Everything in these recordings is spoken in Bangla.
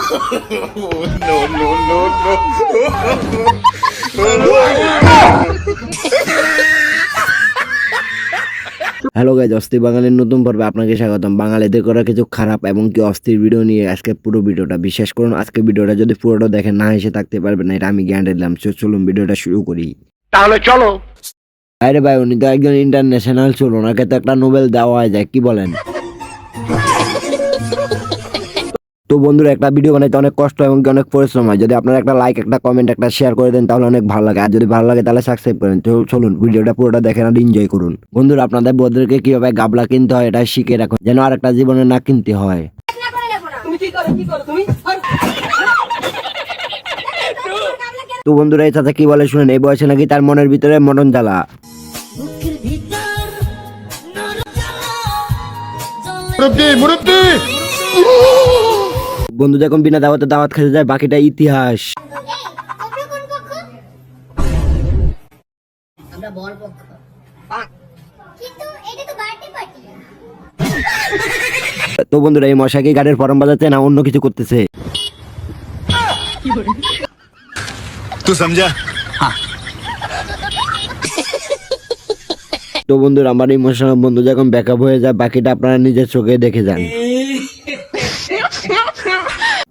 হ্যালো গাইজ, অস্থির বাঙালির নতুন পর্বে আপনাকে স্বাগতম। বাঙালিদের করা কিছু খারাপ এবং কি অস্থির ভিডিও নিয়ে আজকে পুরো ভিডিওটা। বিশ্বাস করুন, আজকে ভিডিওটা যদি পুরোটা দেখেন না এসে থাকতে পারবেন না, এটা আমি গ্যারান্টি দিলাম। চলুন ভিডিওটা শুরু করি। তাহলে চলো। আরে ভাই, উনি তো একজন ইন্টারন্যাশনাল, চলুন ওনাকে তো একটা নোবেল দেওয়া যায়, কি বলেন? তো বন্ধুরা, একটা ভিডিও বানাইতে অনেক কষ্ট এবং অনেক পরিশ্রম হয়। যদি আপনারা একটা লাইক, একটা কমেন্ট, একটা শেয়ার করে দেন তাহলে অনেক ভালো লাগে। আর যদি ভালো লাগে তাহলে সাবস্ক্রাইব করেন। তো চলুন ভিডিওটা পুরোটা দেখেন আর এনজয় করুন। বন্ধুরা, আপনাদের বউদেরকে কিভাবে গাবলা কিনতে হয় এটা শিখে রাখুন, যেন আর একটা জীবনে না কিনতে হয়। তো বন্ধুরা, এই চাচা কি বলে শুনেন। এই বয়সে নাকি তার মনের ভিতরে মরণ জ্বালা। বন্ধু যখন বিনা দাওয়াতে দাওয়াত খেতে যায়, বাকিটা ইতিহাস। তো বন্ধুরা, এই মশা কি গাড়ির ফরম বাজাচ্ছে না অন্য কিছু করতেছে? তুই সমঝা? তো বন্ধুরা, আমার ইমোশনাল বন্ধু যখন ব্যাকআপ হয়ে যায়, বাকিটা আপনারা নিজের চোখে দেখে যান।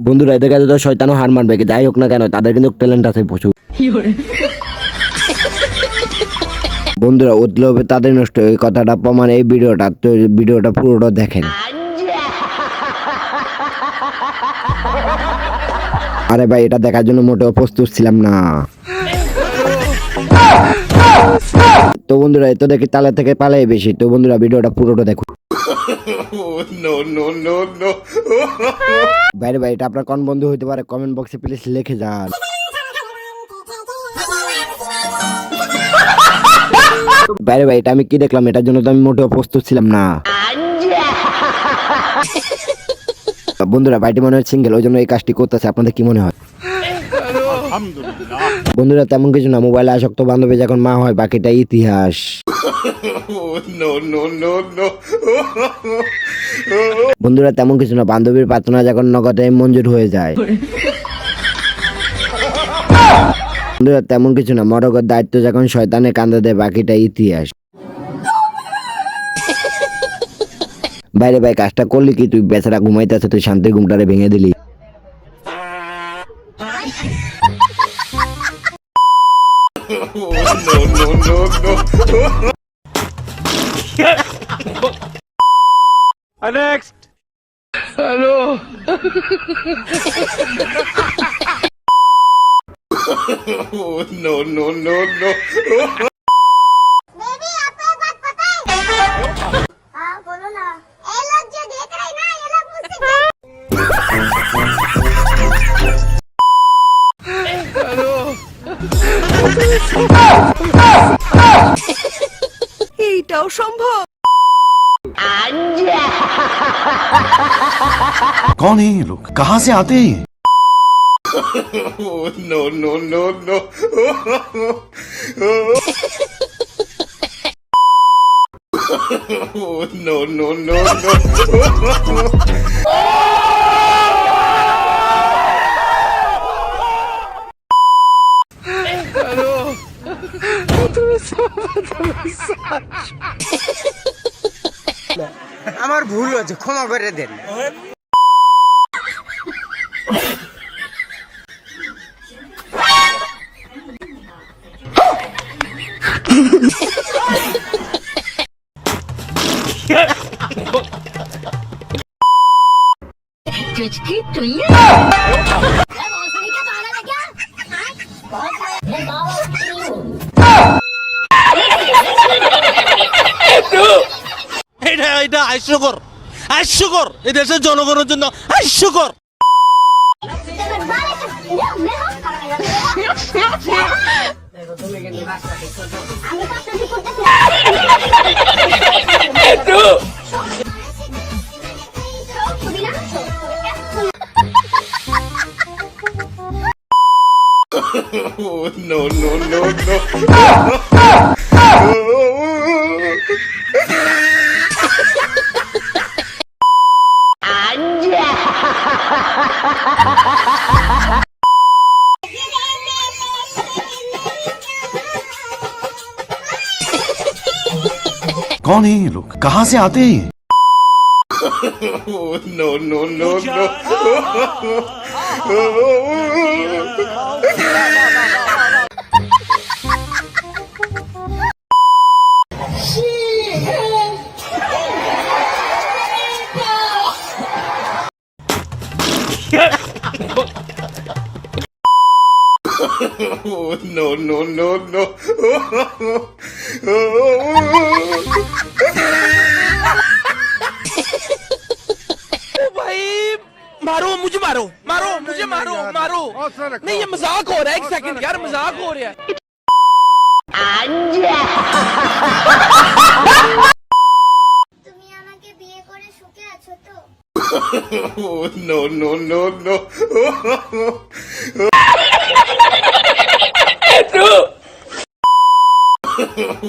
বন্ধুরা, এদের কাছে তো শয়তানও হার মানবে, যাই হোক না কেন তাদের কিন্তু ট্যালেন্ট আছে প্রচুর। বন্ধুরা, উঠলে হবে তাদের নষ্ট, এই কথাটা প্রমাণ এই ভিডিওটা। তো ভিডিওটা পুরোটা দেখেন। আরে ভাই, এটা দেখার জন্য মোটেও প্রস্তুত ছিলাম না। তো বন্ধুরা, এত দেখি তালে থেকে পালাই বেশি। তো বন্ধুরা, ভিডিওটা পুরোটা দেখুন। বাইরে ভাই, এটা আপনার কোন বন্ধু হইতে পারে? কমেন্ট বক্সে প্লিজ লিখে যান। বাইরে ভাই, এটা আমি কি দেখলাম? এটার জন্য তো আমি মোটেও প্রস্তুত ছিলাম না। বন্ধুরা, ভাইটি মনে হয় সিঙ্গেল, ওই জন্য এই কাজটি করতেছে। আপনাদের কি মনে হয়? বন্ধুরা, তেমন কিছু না। মোবাইলে আসক্ত বান্ধবী যখন মা হয়, বাকিটা ইতিহাস। বন্ধুরা, তেমন কিছু না। বান্ধবীর প্রার্থনা যখন নগদে মঞ্জুর হয়ে যায়। বন্ধুরা, তেমন কিছু না। মরগের দায়িত্ব যখন শয়তানে কান্দা দেয়, বাকিটা ইতিহাস। বাইরে ভাই, কাজটা করলি কি তুই? বেচারা ঘুমাইতেছে, তুই শান্তির ঘুমটারে ভেঙে দিলি। Next. Hello. No. बेबी, आपको एक बात पता है? हाँ बोलो ना। ये लोग जो देख रहे हैं ना, ये लोग मुझसे এইটাও সম্ভব? कौन है ये लोग? कहाँ से आते हैं? No. No. আমার ভুল হয়েছে, ক্ষমা করে দেন। এটা হাস্যকর এই দেশের জনগণের জন্য হাস্যকর। No. कौन है ये लोग कहाँ से आते हैं ये? No, no, no, no. No, no, no, no. भाई मारो मुझे मारो मारो मुझे मारो मारो नहीं ये मजाक हो रहा है एक सेकंड यार मजाक हो रहा है তুমি আমাকে বিয়ে করে সুখে আছো তো? No, no, no, no.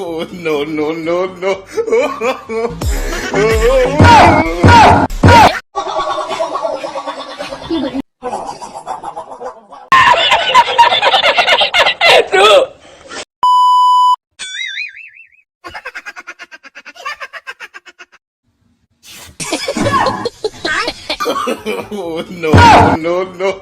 No, no, no, no. No, no, no.